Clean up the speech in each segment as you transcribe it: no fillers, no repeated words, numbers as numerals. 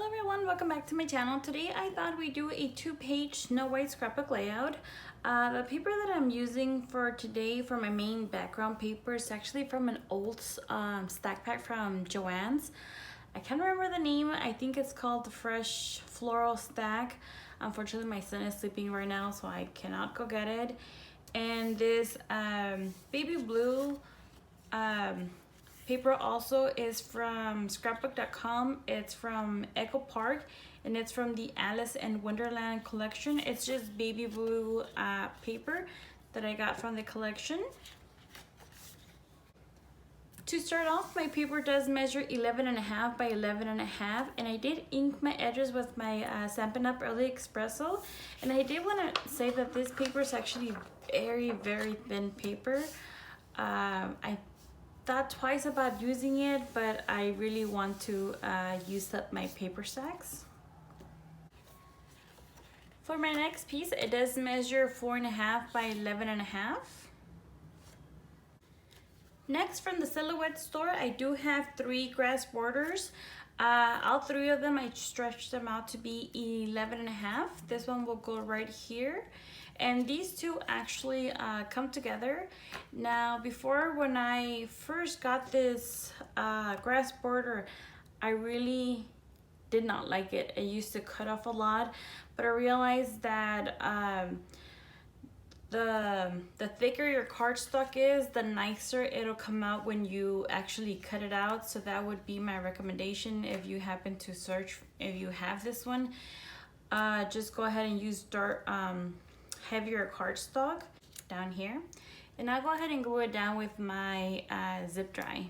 Hello everyone, welcome back to my channel. Today I thought we'd do a 2-page Snow White scrapbook layout. The paper that I'm using for today for my main background paper is actually from an old stack pack from Joann's. I can't remember the name. I think it's called the Fresh Floral Stack. Unfortunately my son is sleeping right now, so I cannot go get it. And this baby blue paper also is from Scrapbook.com. It's from Echo Park and it's from the Alice in Wonderland collection. It's just baby blue paper that I got from the collection. To start off, my paper does measure 11.5 by 11.5, and I did ink my edges with my Stampin' Up! Early Espresso. And I did want to say that this paper is actually very thin paper. I thought twice about using it, but I really want to use up my paper stacks. For my next piece, it does measure 4.5 by 11.5. Next, from the Silhouette store, I do have 3 grass borders. All 3 of them, I stretched them out to be 11.5. This one will go right here. And these two actually come together. Now, before, when I first got this grass border, I really did not like it. It used to cut off a lot, but I realized that the thicker your cardstock is, the nicer it'll come out when you actually cut it out. So that would be my recommendation if you happen to search, if you have this one. Just go ahead and use heavier cardstock down here, and I'll go ahead and glue it down with my zip dry.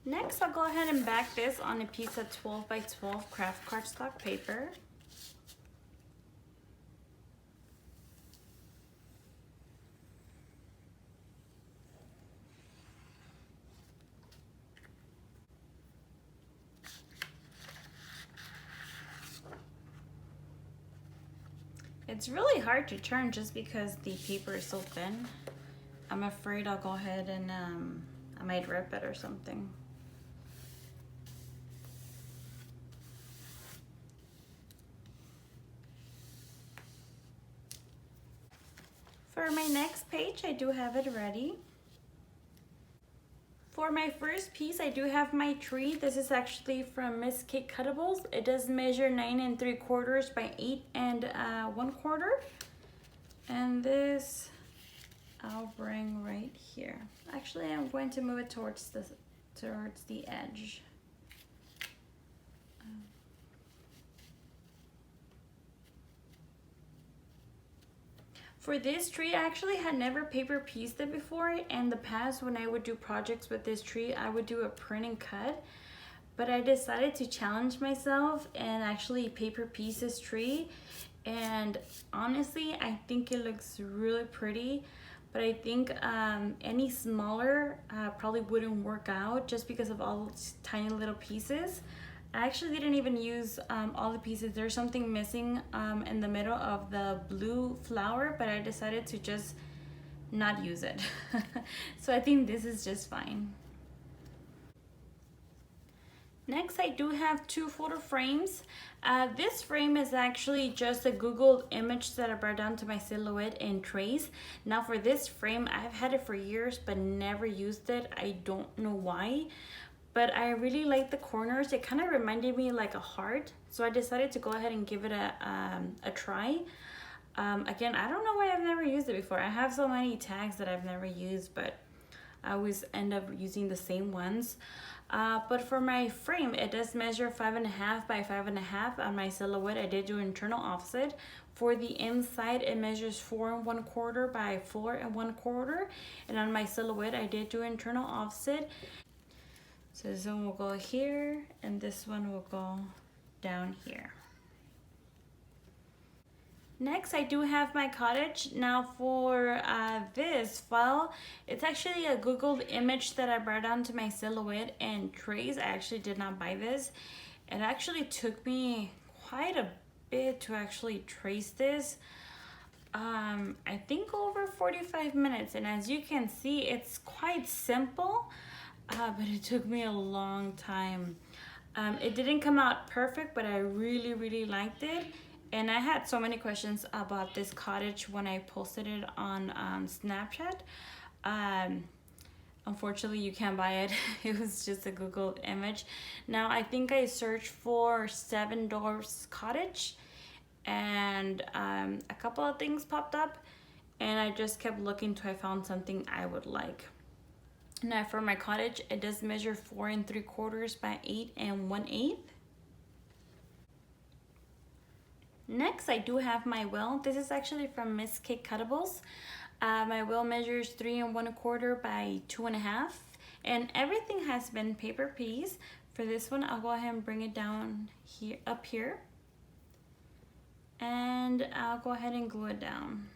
Next, I'll go ahead and back this on a piece of 12 by 12 craft cardstock paper. It's really hard to turn just because the paper is so thin. I'm afraid I'll go ahead and I might rip it or something. For my next page, I do have it ready. For my first piece, I do have my tree. This is actually from Miss Kate Cuttables. It does measure 9 3/4 by 8 1/4. And this I'll bring right here. Actually, I'm going to move it towards the edge. For this tree, I actually had never paper pieced it before. In the past, when I would do projects with this tree, I would do a print and cut. But I decided to challenge myself and actually paper piece this tree. And honestly, I think it looks really pretty. But I think any smaller probably wouldn't work out just because of all those tiny little pieces. I actually didn't even use all the pieces. There's something missing in the middle of the blue flower, but I decided to just not use it. So I think this is just fine. Next, I do have two photo frames. This frame is actually just a Google image that I brought down to my Silhouette and Trace. Now for this frame, I've had it for years but never used it. I don't know why, but I really like the corners. It kind of reminded me like a heart, so I decided to go ahead and give it a try. Again, I don't know why I've never used it before. I have so many tags that I've never used, but I always end up using the same ones. But for my frame, it does measure 5.5 by 5.5. On my Silhouette, I did do internal offset. For the inside, it measures 4 1/4 by 4 1/4. And on my Silhouette, I did do internal offset. So this one will go here, and this one will go down here. Next, I do have my cottage. Now for this file, it's actually a Googled image that I brought onto my Silhouette and Trace. I actually did not buy this. It actually took me quite a bit to actually trace this. I think over 45 minutes. And as you can see, it's quite simple, but it took me a long time. It didn't come out perfect, but I really, really liked it. And I had so many questions about this cottage when I posted it on Snapchat. Unfortunately, you can't buy it. It was just a Google image. Now, I think I searched for 7 doors cottage, and a couple of things popped up, and I just kept looking till I found something I would like. Now, for my cottage, it does measure 4 3/4 by 8 1/8. Next, I do have my wheel. This is actually from Miss K Cuttables. My wheel measures 3 1/4 by 2.5, and everything has been paper piece. For this one, I'll go ahead and bring it down here, up here, and I'll go ahead and glue it down.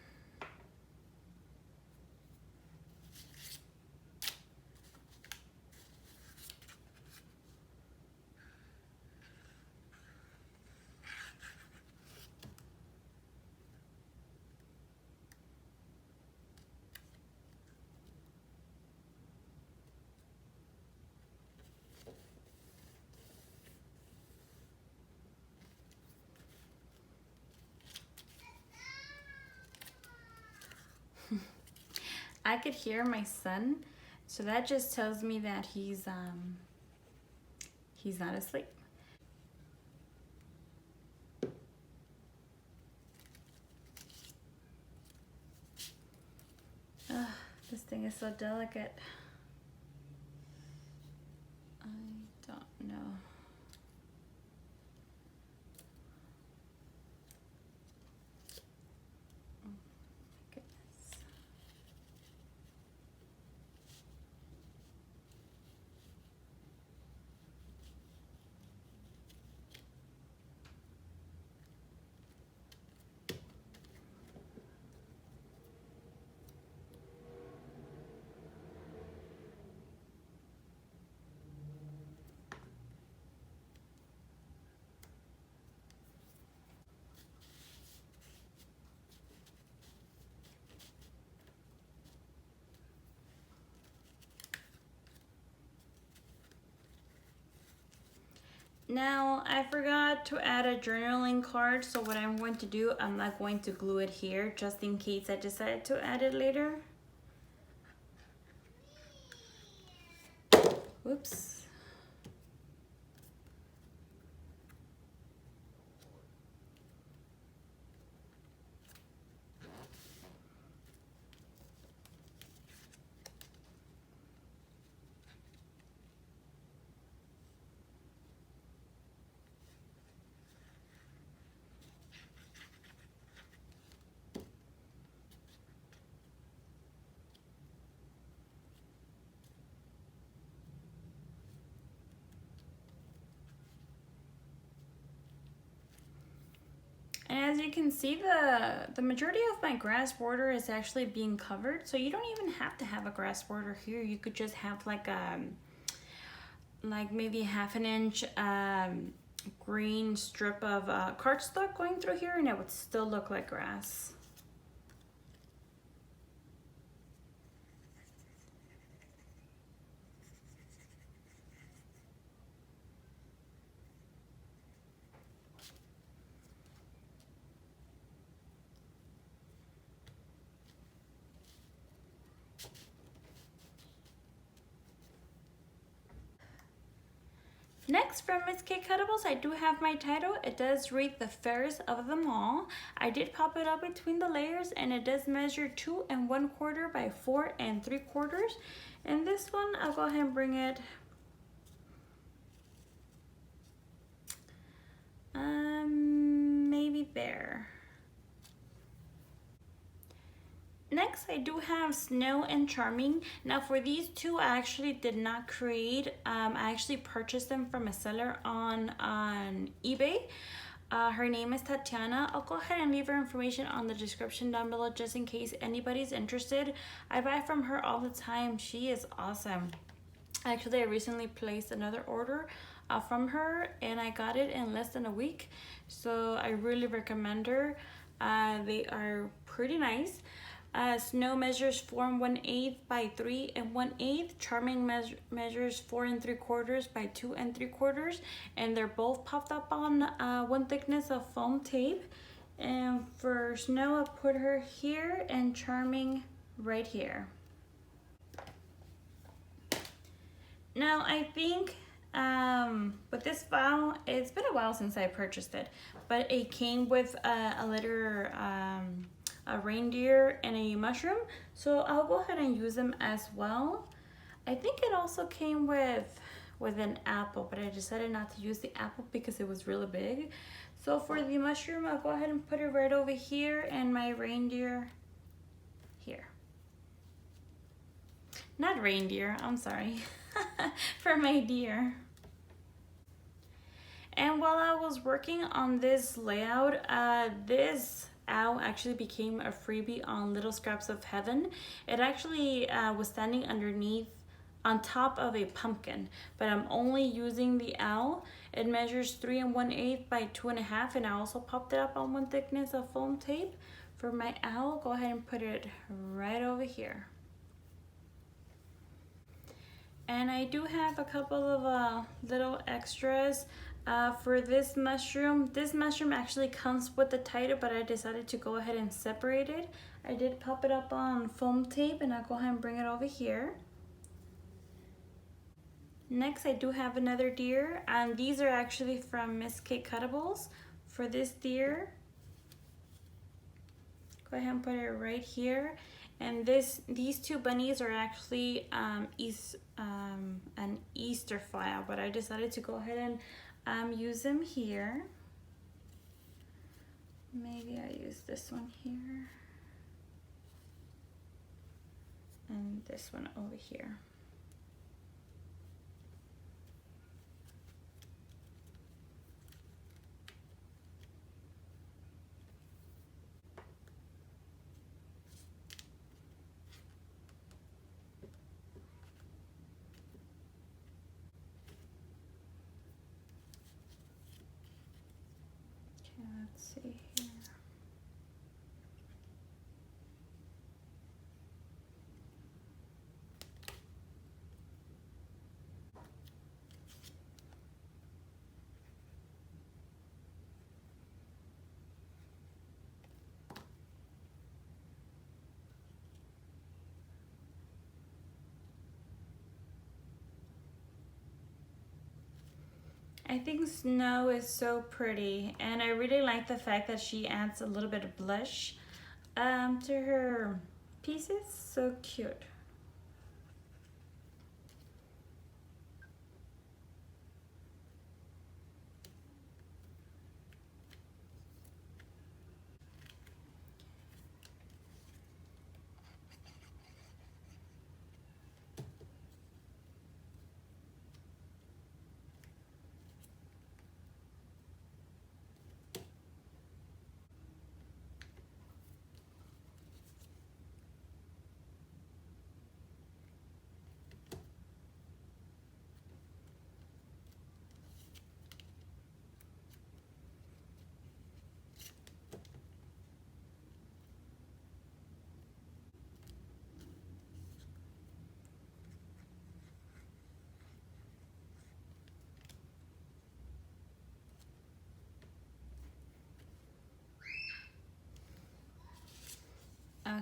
I could hear my son, so that just tells me that he's not asleep. Ugh, this thing is so delicate. I don't know. Now, I forgot to add a journaling card, so what I'm going to do, I'm not going to glue it here just in case I decide to add it later. Whoops. as you can see, the majority of my grass border is actually being covered, so you don't even have to have a grass border here. You could just have like maybe 1/2 inch green strip of cardstock going through here, and it would still look like grass. Next, from Miss K Cuttables, I do have my title. It does read The Fairest of Them All. I did pop it up between the layers, and it does measure 2 1/4 by 4 3/4. And this one, I'll go ahead and bring it maybe there. Next, I do have Snow and Charming. Now for these two, I actually did not create. I actually purchased them from a seller on eBay. Her name is Tatiana. I'll go ahead and leave her information on the description down below just in case anybody's interested. I buy from her all the time. She is awesome. Actually, I recently placed another order from her, and I got it in less than a week. So I really recommend her. They are pretty nice. Snow measures 4 1/8 by 3 1/8. Charming measures 4 3/4 by 2 3/4. And they're both popped up on one thickness of foam tape. And for Snow, I'll put her here and Charming right here. Now, I think with this file, it's been a while since I purchased it, but it came with a little a reindeer and a mushroom, so I'll go ahead and use them as well. I think it also came with an apple, but I decided not to use the apple because it was really big. So for the mushroom, I'll go ahead and put it right over here, and my reindeer here. Not reindeer, I'm sorry. For my deer. And while I was working on this layout, this owl actually became a freebie on Little Scraps of Heaven. It actually was standing underneath on top of a pumpkin, but I'm only using the owl. It measures 3 1/8 by 2 1/2, and I also popped it up on one thickness of foam tape. For my owl, go ahead and put it right over here. And I do have a couple of little extras for this mushroom. This mushroom actually comes with the title, but I decided to go ahead and separate it. I did pop it up on foam tape, and I'll go ahead and bring it over here. Next, I do have another deer, and these are actually from Miss K Cuttables. For this deer, go ahead and put it right here. And these two bunnies are actually an Easter file, but I decided to go ahead and use them here. Maybe I use this one here. And this one over here. Let's see here. I think Snow is so pretty, and I really like the fact that she adds a little bit of blush to her pieces. So cute.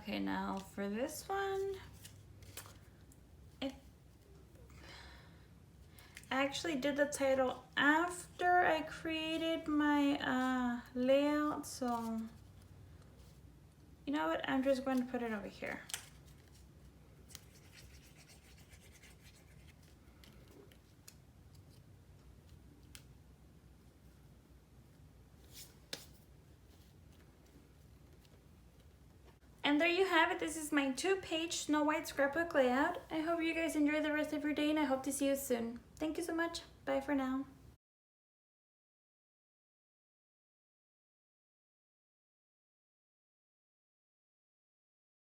Okay, now for this one, I actually did the title after I created my layout, so you know what, I'm just going to put it over here. And there you have it. This is my 2-page Snow White scrapbook layout. I hope you guys enjoy the rest of your day, and I hope to see you soon. Thank you so much. Bye for now.